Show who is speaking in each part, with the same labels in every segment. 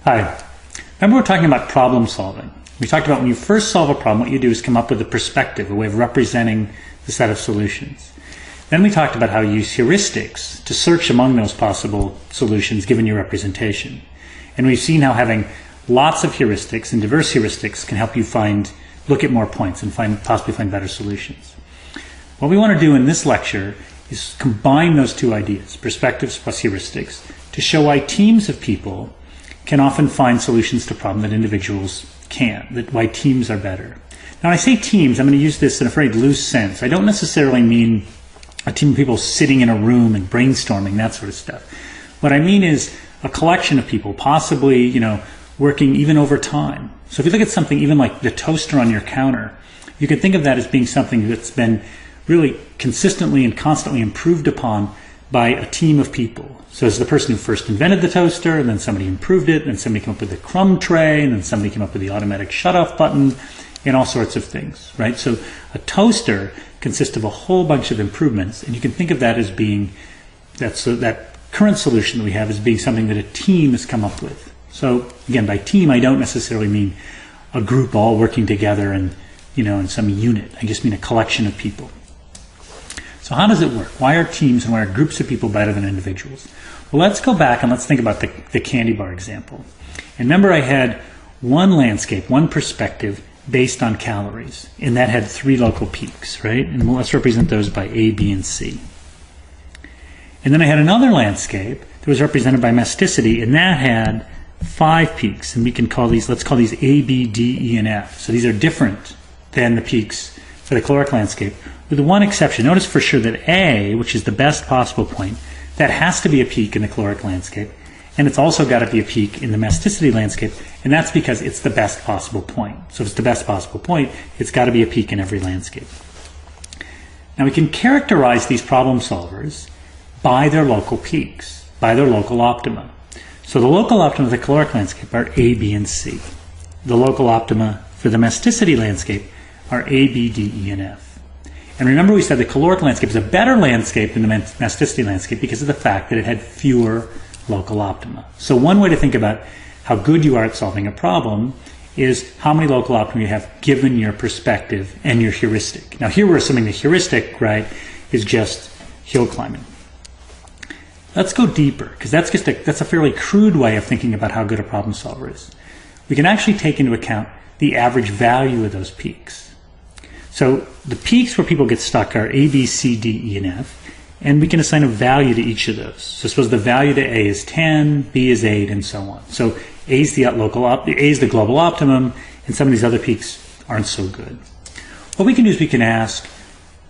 Speaker 1: Hi. Remember we're talking about problem solving. We talked about when you first solve a problem, what you do is come up with a perspective, a way of representing the set of solutions. Then we talked about how you use heuristics to search among those possible solutions given your representation. And we've seen how having lots of heuristics and diverse heuristics can help you look at more points and possibly find better solutions. What we want to do in this lecture is combine those two ideas, perspectives plus heuristics, to show why teams of people can often find solutions to problems that individuals can't, why teams are better. Now when I say teams, I'm going to use this in a very loose sense. I don't necessarily mean a team of people sitting in a room and brainstorming, that sort of stuff. What I mean is a collection of people, possibly, working even over time. So if you look at something even like the toaster on your counter, you can think of that as being something that's been really consistently and constantly improved upon by a team of people. So it's the person who first invented the toaster, and then somebody improved it, and then somebody came up with the crumb tray, and then somebody came up with the automatic shut-off button, and all sorts of things, right? So a toaster consists of a whole bunch of improvements, and you can think of that as being, that current solution that we have as being something that a team has come up with. So again, by team, I don't necessarily mean a group all working together and, in some unit. I just mean a collection of people. So how does it work? Why are teams and why are groups of people better than individuals? Well, let's go back and let's think about the candy bar example. And remember, I had one landscape, one perspective based on calories, and that had 3 local peaks, right? And let's represent those by A, B, and C. And then I had another landscape that was represented by masticity, and that had 5 peaks, and we can call these, let's call these A, B, D, E, and F. So these are different than the peaks for the caloric landscape, with one exception. Notice for sure that A, which is the best possible point, that has to be a peak in the caloric landscape, and it's also got to be a peak in the masticity landscape, and that's because it's the best possible point. So if it's the best possible point, it's got to be a peak in every landscape. Now we can characterize these problem solvers by their local peaks, by their local optima. So the local optima of the caloric landscape are A, B, and C. The local optima for the masticity landscape are A, B, D, E, and F. And remember, we said the caloric landscape is a better landscape than the masticity landscape because of the fact that it had fewer local optima. So one way to think about how good you are at solving a problem is how many local optima you have given your perspective and your heuristic. Now here we're assuming the heuristic, right, is just hill climbing. Let's go deeper, because that's a fairly crude way of thinking about how good a problem solver is. We can actually take into account the average value of those peaks. So the peaks where people get stuck are A, B, C, D, E, and F, and we can assign a value to each of those. So suppose the value to A is 10, B is 8, and so on. So A is the global optimum, and some of these other peaks aren't so good. What we can do is we can ask,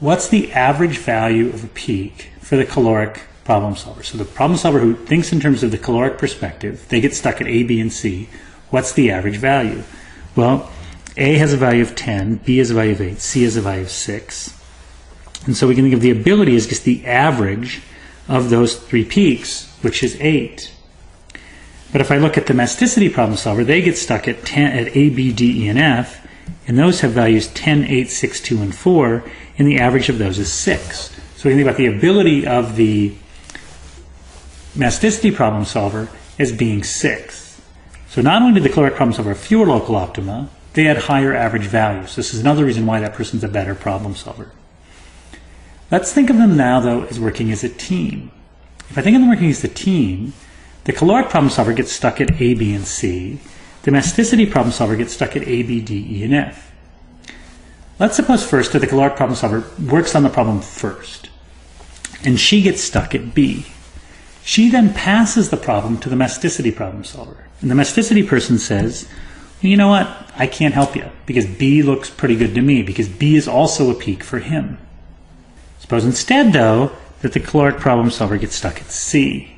Speaker 1: what's the average value of a peak for the caloric problem solver? So the problem solver who thinks in terms of the caloric perspective, they get stuck at A, B, and C. What's the average value? Well, A has a value of 10, B has a value of 8, C has a value of 6. And so we can think of the ability as just the average of those 3 peaks, which is 8. But if I look at the masticity problem solver, they get stuck at A, B, D, E, and F, and those have values 10, 8, 6, 2, and 4, and the average of those is 6. So we can think about the ability of the masticity problem solver as being 6. So not only did the caloric problem solver have fewer local optima, they had higher average values. This is another reason why that person's a better problem solver. Let's think of them now, though, as working as a team. If I think of them working as a team, the caloric problem solver gets stuck at A, B, and C. The masticity problem solver gets stuck at A, B, D, E, and F. Let's suppose first that the caloric problem solver works on the problem first, and she gets stuck at B. She then passes the problem to the masticity problem solver. And the masticity person says, you know what, I can't help you because B looks pretty good to me because B is also a peak for him. Suppose instead, though, that the caloric problem solver gets stuck at C,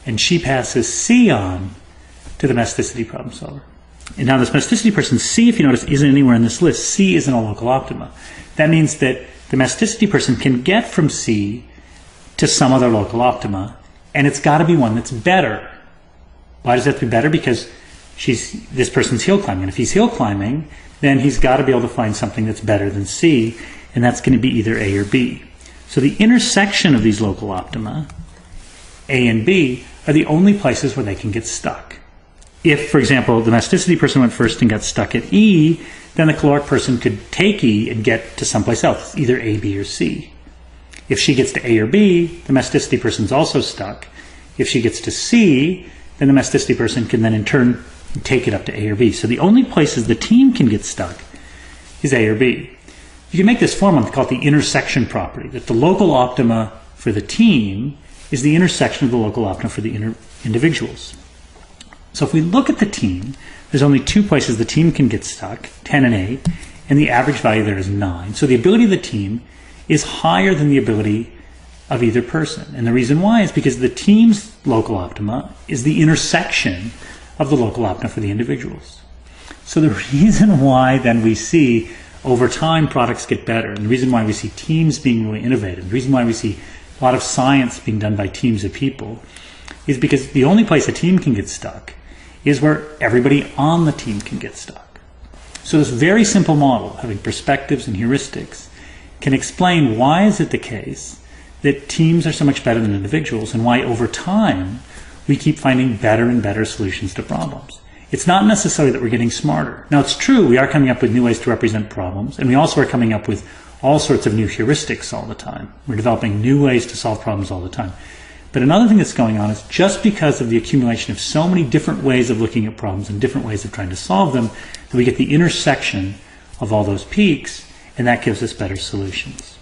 Speaker 1: and she passes C on to the masticity problem solver. And now this masticity person, C, if you notice, isn't anywhere in this list. C isn't a local optima. That means that the masticity person can get from C to some other local optima, and it's got to be one that's better. Why does it have to be better? Because this person's hill climbing, and if he's hill climbing, then he's got to be able to find something that's better than C, and that's going to be either A or B. So the intersection of these local optima, A and B, are the only places where they can get stuck. if, for example, the domesticity person went first and got stuck at E, then the caloric person could take E and get to someplace else, either A, B, or C. If she gets to A or B, the domesticity person's also stuck. If she gets to C, then the domesticity person can then in turn take it up to A or B. So the only places the team can get stuck is A or B. You can make this formula called the intersection property, that the local optima for the team is the intersection of the local optima for the individuals. So if we look at the team, there's only two places the team can get stuck, 10 and 8, and the average value there is 9. So the ability of the team is higher than the ability of either person. And the reason why is because the team's local optima is the intersection of the local optima for the individuals. So the reason why then we see over time products get better, and the reason why we see teams being really innovative, the reason why we see a lot of science being done by teams of people, is because the only place a team can get stuck is where everybody on the team can get stuck. So this very simple model, having perspectives and heuristics, can explain why is it the case that teams are so much better than individuals, and why over time we keep finding better and better solutions to problems. It's not necessarily that we're getting smarter. Now it's true, we are coming up with new ways to represent problems, and we also are coming up with all sorts of new heuristics all the time. We're developing new ways to solve problems all the time. But another thing that's going on is just because of the accumulation of so many different ways of looking at problems and different ways of trying to solve them, that we get the intersection of all those peaks, and that gives us better solutions.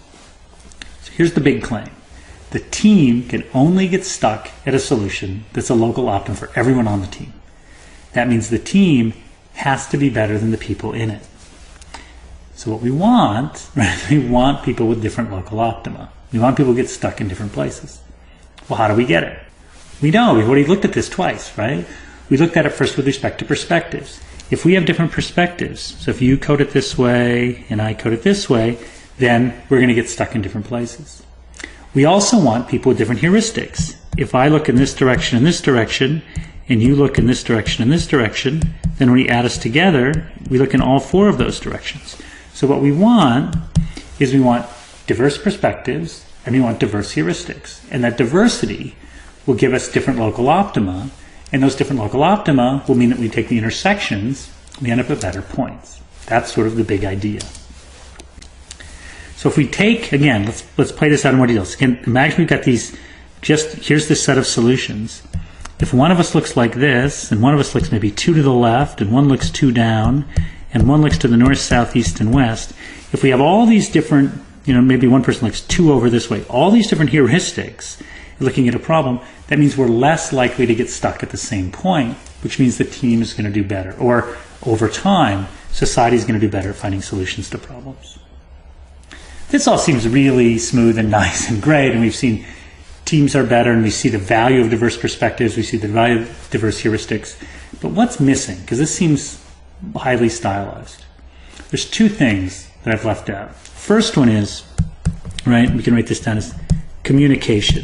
Speaker 1: So here's the big claim. The team can only get stuck at a solution that's a local optimum for everyone on the team. That means the team has to be better than the people in it. So what we want, right, we want people with different local optima. We want people to get stuck in different places. Well, how do we get it? We know, we've already looked at this twice, right? We looked at it first with respect to perspectives. If we have different perspectives, so if you code it this way and I code it this way, then we're going to get stuck in different places. We also want people with different heuristics. If I look in this direction and this direction, and you look in this direction and this direction, then when we add us together, we look in all four of those directions. So what we want is we want diverse perspectives, and we want diverse heuristics. And that diversity will give us different local optima, and those different local optima will mean that we take the intersections, we end up at better points. That's sort of the big idea. So if we take, again, let's play this out in more details. Again, imagine we've got these, here's this set of solutions. If one of us looks like this, and one of us looks maybe 2 to the left, and one looks 2 down, and one looks to the north, south, east, and west, if we have all these different, maybe one person looks 2 over this way, all these different heuristics, looking at a problem, that means we're less likely to get stuck at the same point, which means the team is going to do better. Or over time, society is going to do better at finding solutions to problems. This all seems really smooth and nice and great, and we've seen teams are better, and we see the value of diverse perspectives, we see the value of diverse heuristics. But what's missing? Because this seems highly stylized. There's 2 things that I've left out. First one is, right, we can write this down as communication.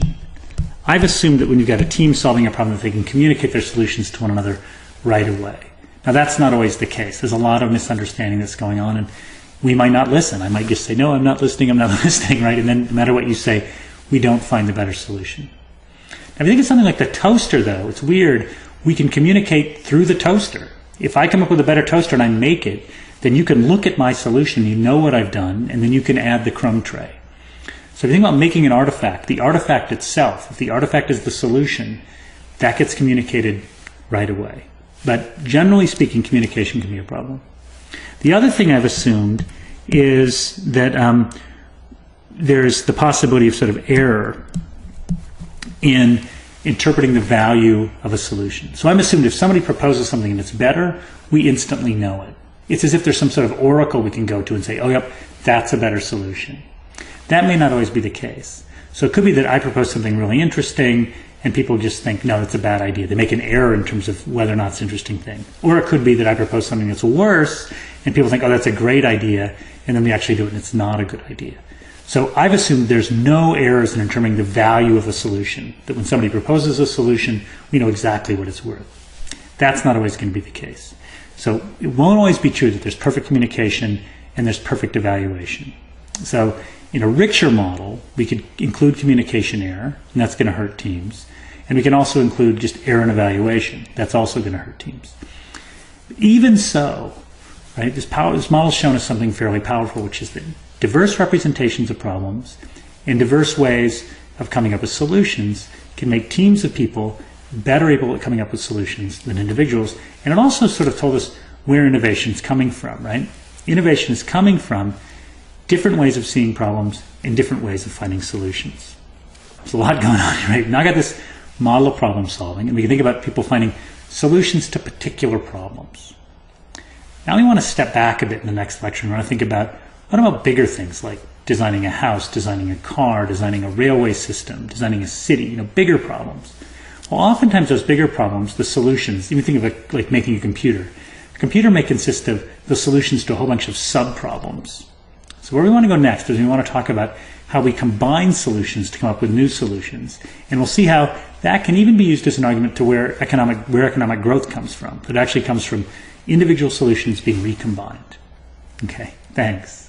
Speaker 1: I've assumed that when you've got a team solving a problem, that they can communicate their solutions to one another right away. Now that's not always the case. There's a lot of misunderstanding that's going on, and we might not listen. I might just say, no, I'm not listening, right? And then no matter what you say, we don't find the better solution. Now, if you think of something like the toaster, though, it's weird. We can communicate through the toaster. If I come up with a better toaster and I make it, then you can look at my solution, you know what I've done, and then you can add the crumb tray. So if you think about making an artifact, the artifact itself, if the artifact is the solution, that gets communicated right away. But generally speaking, communication can be a problem. The other thing I've assumed is that there's the possibility of sort of error in interpreting the value of a solution. So I'm assuming if somebody proposes something and it's better, we instantly know it. It's as if there's some sort of oracle we can go to and say, oh, yep, that's a better solution. That may not always be the case. So it could be that I propose something really interesting and people just think, no, that's a bad idea. They make an error in terms of whether or not it's an interesting thing. Or it could be that I propose something that's worse and people think, oh, that's a great idea, and then we actually do it and it's not a good idea. So I've assumed there's no errors in determining the value of a solution, that when somebody proposes a solution, we know exactly what it's worth. That's not always going to be the case. So it won't always be true that there's perfect communication and there's perfect evaluation. So in a richer model, we could include communication error, and that's going to hurt teams. And we can also include just error in evaluation. That's also going to hurt teams. Even so, right, this model's shown us something fairly powerful, which is that diverse representations of problems and diverse ways of coming up with solutions can make teams of people better able at coming up with solutions than individuals. And it also sort of told us where innovation is coming from, right? Innovation is coming from different ways of seeing problems and different ways of finding solutions. There's a lot going on here, right? Now I got this model of problem solving, and we can think about people finding solutions to particular problems. Now we want to step back a bit in the next lecture and want to think about, what about bigger things like designing a house, designing a car, designing a railway system, designing a city, bigger problems. Well, oftentimes those bigger problems, the solutions, even think of it like making a computer. A computer may consist of the solutions to a whole bunch of sub-problems. So where we want to go next is we want to talk about how we combine solutions to come up with new solutions. And we'll see how that can even be used as an argument to where economic growth comes from. It actually comes from individual solutions being recombined. Okay, thanks.